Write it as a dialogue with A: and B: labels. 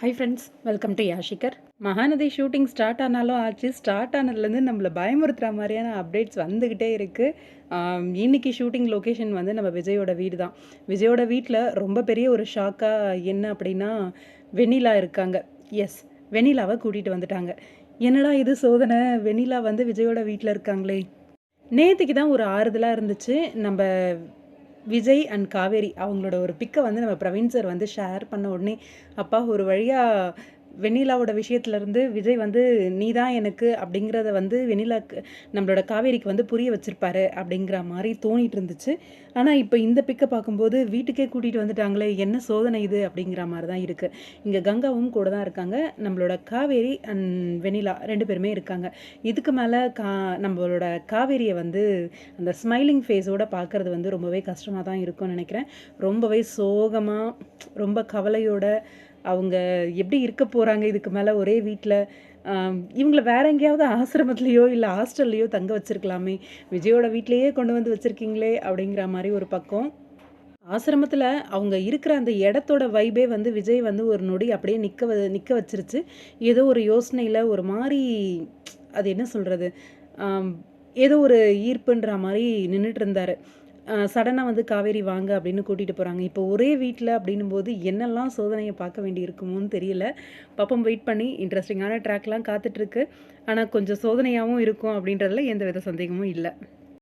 A: High friends, welcome to யாஷிகர். Mahanadi shooting start ஆனாலும் ஆச்சு. ஸ்டார்ட் ஆனதுலேருந்து நம்மளை பயமுறுத்துகிற மாதிரியான அப்டேட்ஸ் வந்துக்கிட்டே இருக்குது. இன்னைக்கு ஷூட்டிங் லொக்கேஷன் வந்து நம்ம விஜயோட வீடு தான். விஜயோட வீட்டில் ரொம்ப பெரிய ஒரு ஷாக்காக என்ன அப்படின்னா, வெண்ணிலா இருக்காங்க. எஸ், வெண்ணிலாவை கூட்டிகிட்டு வந்துட்டாங்க. என்னடா இது சோதனை, வெண்ணிலா வந்து விஜயோட வீட்டில் இருக்காங்களே. நேற்றுக்கு தான் ஒரு ஆறுதலாக இருந்துச்சு. நம்ம விஜய் அண்ட் காவேரி அவங்களோட ஒரு பிக்கை வந்து நம்ம பிரவீன் சார் வந்து ஷேர் பண்ண உடனே, அப்பா ஒரு வழியாக வெண்ணிலாவோட விஷயத்துலேருந்து விஜய் வந்து நீ தான் எனக்கு அப்படிங்கிறத வந்து வெண்ணிலாக்கு நம்மளோட காவேரிக்கு வந்து புரிய வச்சிருப்பாரு அப்படிங்கிற மாதிரி தோணிட்டு இருந்துச்சு. ஆனால் இப்போ இந்த பிக்கை பார்க்கும்போது வீட்டுக்கே கூட்டிகிட்டு வந்துட்டாங்களே, என்ன சோதனை இது அப்படிங்கிற மாதிரி தான் இருக்குது. இங்கே கங்காவும் கூட தான் இருக்காங்க. நம்மளோட காவேரி அண்ட் வெண்ணிலா 2 பேருமே இருக்காங்க. இதுக்கு மேலே நம்மளோட காவேரியை வந்து அந்த ஸ்மைலிங் ஃபேஸோட பார்க்குறது வந்து ரொம்பவே கஷ்டமாக தான் இருக்கும்னு நினைக்கிறேன். ரொம்பவே சோகமாக, ரொம்ப கவலையோட அவங்க எப்படி இருக்க போகிறாங்க இதுக்கு மேலே ஒரே வீட்டில். இவங்கள வேற எங்கேயாவது ஆசிரமத்துலேயோ இல்லை ஹாஸ்டல்லையோ தங்க வச்சுருக்கலாமே, விஜயோட வீட்டிலையே கொண்டு வந்து வச்சுருக்கீங்களே அப்படிங்கிற மாதிரி ஒரு பக்கம். ஆசிரமத்தில் அவங்க இருக்கிற அந்த இடத்தோட வைபே வந்து விஜய் வந்து ஒரு நொடி அப்படியே நிற்க வச்சிருச்சு. ஏதோ ஒரு யோசனையில் ஒரு மாதிரி, அது என்ன சொல்கிறது, ஏதோ ஒரு ஈர்ப்புன்ற மாதிரி நின்றுட்டு இருந்தார். சடனாக வந்து காவேரி வாங்க அப்படின்னு கூட்டிகிட்டு போகிறாங்க. இப்போ ஒரே வீட்டில் அப்படின்னும் போது என்னெல்லாம் சோதனையை பார்க்க வேண்டி இருக்குமோன்னு தெரியல. பாப்போம், வெயிட் பண்ணி. இன்ட்ரெஸ்டிங்கான ட்ராக்லாம் காத்துட்ருக்கு. ஆனால் கொஞ்சம் சோதனையாகவும் இருக்கும் அப்படின்றதுல எந்த வித சந்தேகமும் இல்லை.